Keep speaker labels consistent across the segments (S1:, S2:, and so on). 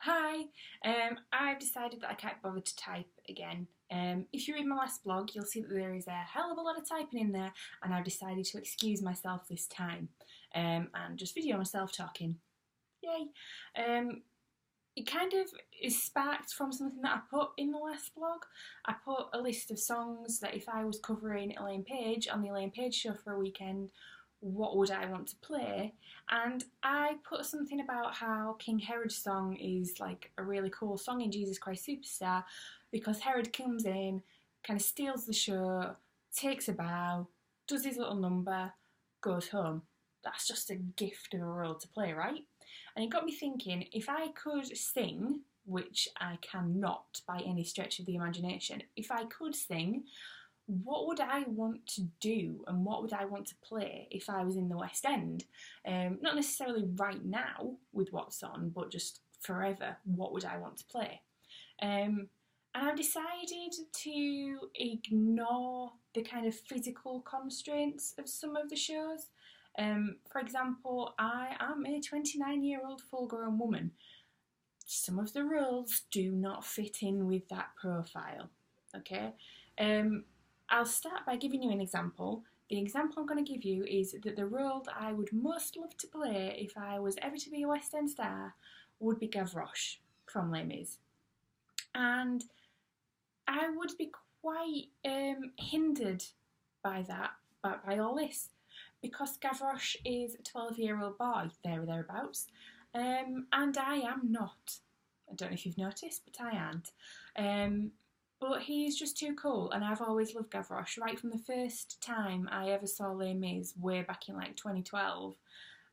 S1: Hi, I've decided that I can't bother to type again. If you read my last blog, you'll see that there is a hell of a lot of typing in there, and I've decided to excuse myself this time and just video myself talking. Yay! Um, it kind of is sparked from something that I put in the last blog. I put a list of songs that if I was covering Elaine Page on the Elaine Page show for a weekend, what would I want to play? And I put something about how King Herod's song is like a really cool song in Jesus Christ Superstar because Herod comes in, kind of steals the show, takes a bow, does his little number, goes home. That's just a gift of a role to play, right? And it got me thinking, if I could sing, which I cannot by any stretch of the imagination, if I could sing, what would I want to do and what would I want to play if I was in the West End? Not necessarily right now with what's on, but just forever, what would I want to play? And I've decided to ignore the kind of physical constraints of some of the shows. For example, I am a 29-year-old full grown woman. Some of the roles do not fit in with that profile. Okay? Um, I'll start by giving you an example. The example I'm going to give you is that the role that I would most love to play if I was ever to be a West End star would be Gavroche from Les Mis. And I would be quite hindered by that, by all this, because Gavroche is a 12-year-old boy, there or thereabouts, and I am not. I don't know if you've noticed, but I aren't. But he's just too cool, and I've always loved Gavroche. Right from the first time I ever saw Les Mis, way back in like 2012,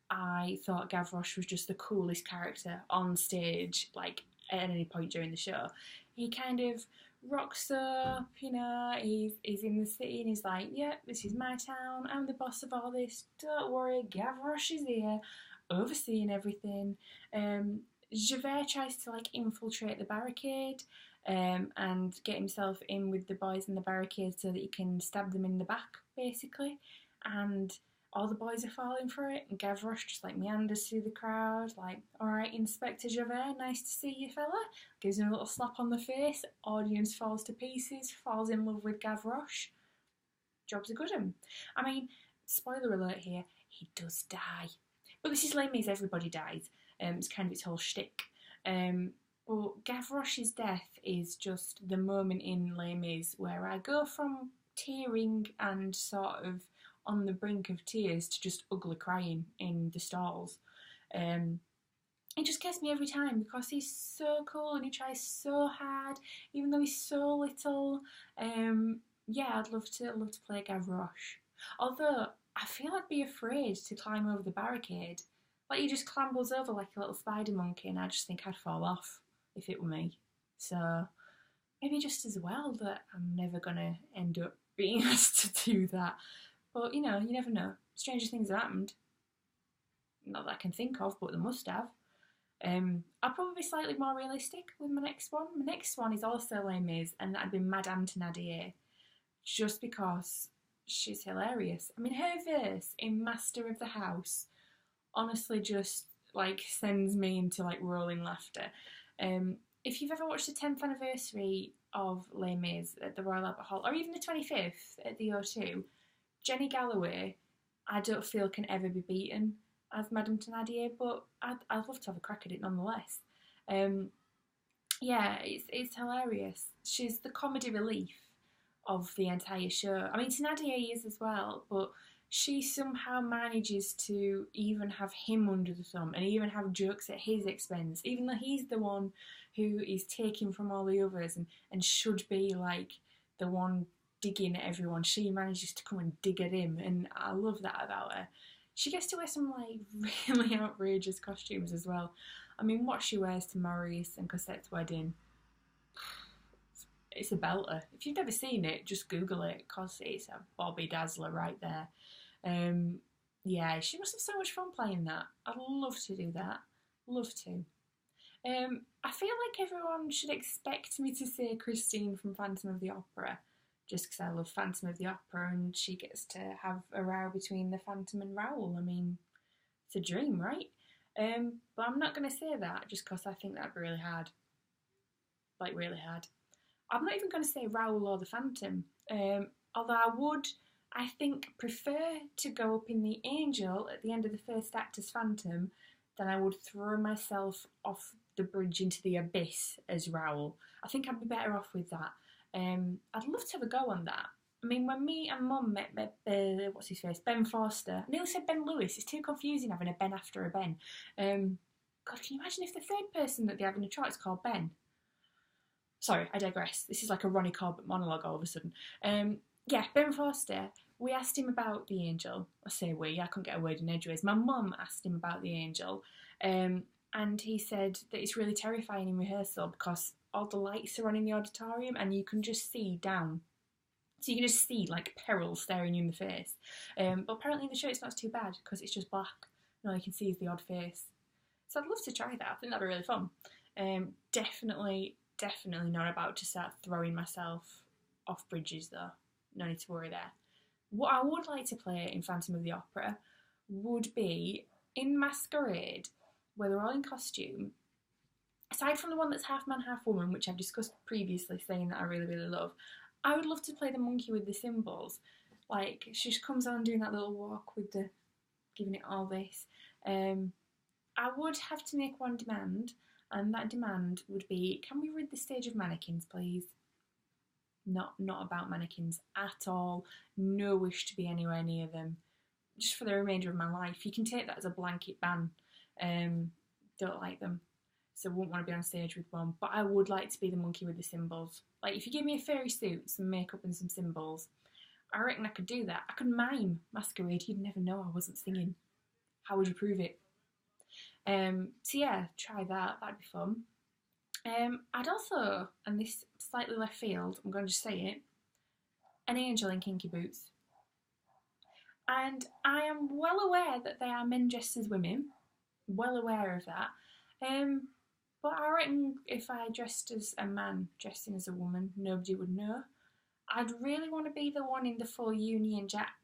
S1: I thought Gavroche was just the coolest character on stage, like at any point during the show. He kind of rocks up, he's in the city and he's like, yeah, this is my town, I'm the boss of all this, don't worry, Gavroche is here, overseeing everything. Javert tries to like infiltrate the barricade and get himself in with the boys in the barricade so that he can stab them in the back, basically. And all the boys are falling for it, and Gavroche just like meanders through the crowd, like, alright, Inspector Javert, nice to see you, fella. Gives him a little slap on the face, audience falls to pieces, falls in love with Gavroche. Job's a good one. I mean, spoiler alert here, he does die. But this is Les Mis, everybody dies. It's kind of its whole shtick. But Gavroche's death is just the moment in Les Mis where I go from tearing and sort of on the brink of tears to just ugly crying in the stalls. It just gets me every time because he's so cool and he tries so hard, even though he's so little. Yeah, I'd love to play Gavroche. Although I feel I'd be afraid to climb over the barricade. Like he just clambers over like a little spider monkey, and I just think I'd fall off if it were me. So maybe just as well that I'm never gonna end up being asked to do that. But you never know. Stranger things have happened. Not that I can think of, but they must have. I'll probably be slightly more realistic with my next one. My next one is also Les Mis, and that'd be Madame Thénardier, just because she's hilarious. I mean, her verse in Master of the House honestly just like sends me into like rolling laughter. If you've ever watched the 10th anniversary of Les Mis at the Royal Albert Hall, or even the 25th at the O2, Jenny Galloway, I don't feel can ever be beaten as Madame Thénardier, but I'd love to have a crack at it nonetheless. Yeah, it's hilarious. She's the comedy relief of the entire show. I mean, Thénardier is as well, but she somehow manages to even have him under the thumb and even have jokes at his expense, even though he's the one who is taking from all the others and should be like the one digging at everyone. She manages to come and dig at him, and I love that about her. She gets to wear some like really outrageous costumes as well. I mean, what she wears to Maurice and Cosette's wedding, it's a belter. If you've never seen it, just Google it because it's a Bobby Dazzler right there. Yeah, she must have so much fun playing that. I'd love to do that. Love to. I feel like everyone should expect me to say Christine from Phantom of the Opera, just because I love Phantom of the Opera and she gets to have a row between the Phantom and Raoul. I mean, it's a dream, right? But I'm not going to say that just because I think that'd be really hard. Like, really hard. I'm not even going to say Raoul or the Phantom. Although I would, I think, prefer to go up in the Angel at the end of the first act as Phantom than I would throw myself off the bridge into the abyss as Raoul. I think I'd be better off with that. I'd love to have a go on that. I mean, when me and Mum met what's his face, Ben Foster. I nearly said Ben Lewis. It's too confusing having a Ben after a Ben. God, can you imagine if the third person that they have in the trot is called Ben? Sorry, I digress. This is like a Ronnie Corbett monologue all of a sudden. Yeah, Ben Foster. We asked him about the Angel. I say we. I couldn't get a word in edgeways. My mum asked him about the Angel, and he said that it's really terrifying in rehearsal because all the lights are on in the auditorium and you can just see down. So you can just see like peril staring you in the face. But apparently in the show it's not too bad because it's just black and all you can see is the odd face. So I'd love to try that. I think that'd be really fun. Definitely not about to start throwing myself off bridges though. No need to worry there. What I would like to play in Phantom of the Opera would be in Masquerade, where they're all in costume. Aside from the one that's half man, half woman, which I've discussed previously, saying that I really, really love, I would love to play the monkey with the cymbals. Like, she just comes on doing that little walk with the, giving it all this. I would have to make one demand, and that demand would be, can we rid the stage of mannequins, please? Not about mannequins at all. No wish to be anywhere near them. Just for the remainder of my life. You can take that as a blanket ban. Don't like them. So wouldn't want to be on stage with one. But I would like to be the monkey with the cymbals. Like, if you give me a fairy suit, some makeup and some cymbals, I reckon I could do that. I could mime Masquerade. You'd never know I wasn't singing. How would you prove it? So yeah, try that. That'd be fun. I'd also, and this slightly left field, I'm going to just say it, an angel in kinky boots. And I am well aware that they are men dressed as women. Well aware of that. But I reckon if I dressed as a man dressing as a woman, nobody would know. I'd really want to be the one in the full Union Jack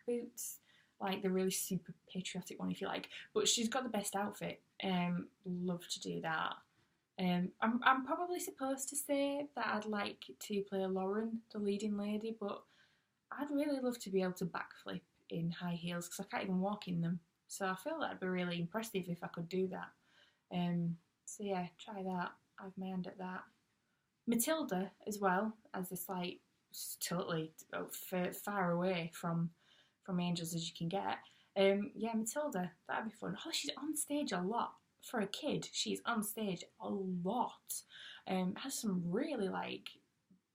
S1: boots, like the really super patriotic one, if you like. But she's got the best outfit. Love to do that. I'm probably supposed to say that I'd like to play Lauren, the leading lady, but I'd really love to be able to backflip in high heels because I can't even walk in them. So I feel that'd be really impressive if I could do that. So yeah, try that. I've my hand at that. Matilda as well, as this like totally far away from angels as you can get. Yeah, Matilda, that'd be fun. Oh, she's on stage a lot. For a kid, she's on stage a lot. Has some really like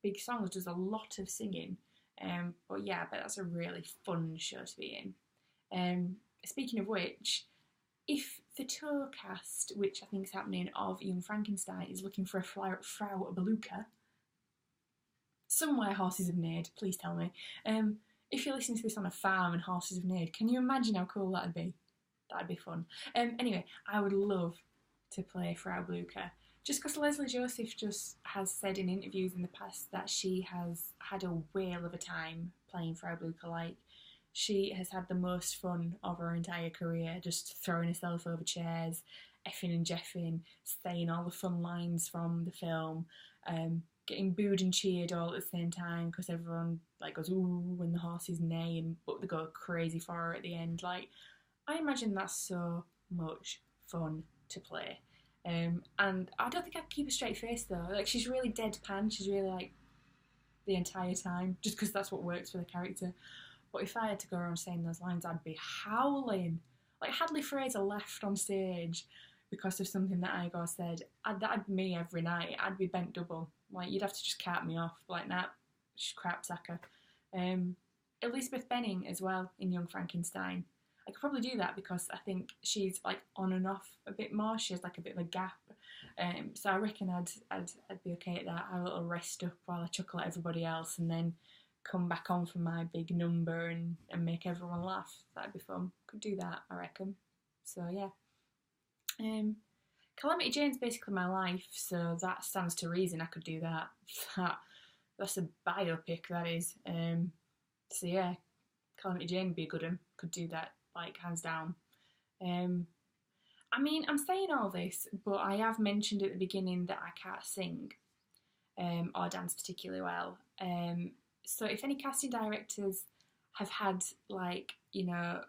S1: big songs, does a lot of singing. But yeah, I bet that's a really fun show to be in. Speaking of which, if the tour cast, which I think is happening, of Young Frankenstein is looking for a Frau Beluga, somewhere horses have neighed, please tell me. If you're listening to this on a farm and horses have neighed, can you imagine how cool that'd be? That'd be fun. Anyway, I would love to play Frau Blucher. Just because Leslie Joseph just has said in interviews in the past that she has had a whale of a time playing Frau Blucher. Like, she has had the most fun of her entire career, just throwing herself over chairs, effing and jeffing, saying all the fun lines from the film, getting booed and cheered all at the same time because everyone like goes ooh when the horses neigh, but they go crazy for her at the end. Like, I imagine that's so much fun to play. And I don't think I could keep a straight face though. Like, she's really deadpan. She's really like the entire time, just because that's what works for the character. But if I had to go around saying those lines, I'd be howling. Like, Hadley Fraser left on stage because of something that Igor said. That'd be me every night. I'd be bent double. Like, you'd have to just cut me off. Like, nah, she's crap sacker. Elizabeth Benning as well in Young Frankenstein. I could probably do that because I think she's like on and off a bit more. She has like a bit of a gap. So I reckon I'd be okay at that. Have a little rest up while I chuckle at everybody else and then come back on for my big number and make everyone laugh. That'd be fun. Could do that, I reckon. So yeah. Calamity Jane's basically my life, so that stands to reason I could do that. That's a biopic, that is. So yeah, Calamity Jane would be a good one. Could do that, like, hands down. I mean, I'm saying all this, but I have mentioned at the beginning that I can't sing or dance particularly well. So if any casting directors have had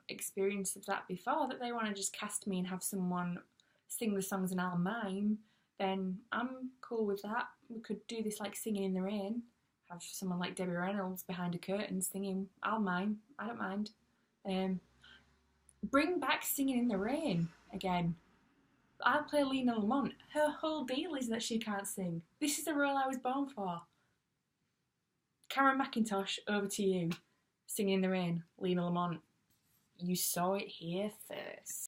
S1: experience of that before, that they want to just cast me and have someone sing the songs and I'll mime, then I'm cool with that. We could do this like Singing in the Rain. Have someone like Debbie Reynolds behind a curtain singing. I'll mime. I don't mind. Um, Bring back Singing in the Rain again. I'll play Lena Lamont. Her whole deal is that she can't sing. This is the role I was born for. Karen McIntosh, over to you. Singing in the Rain, Lena Lamont. You saw it here first.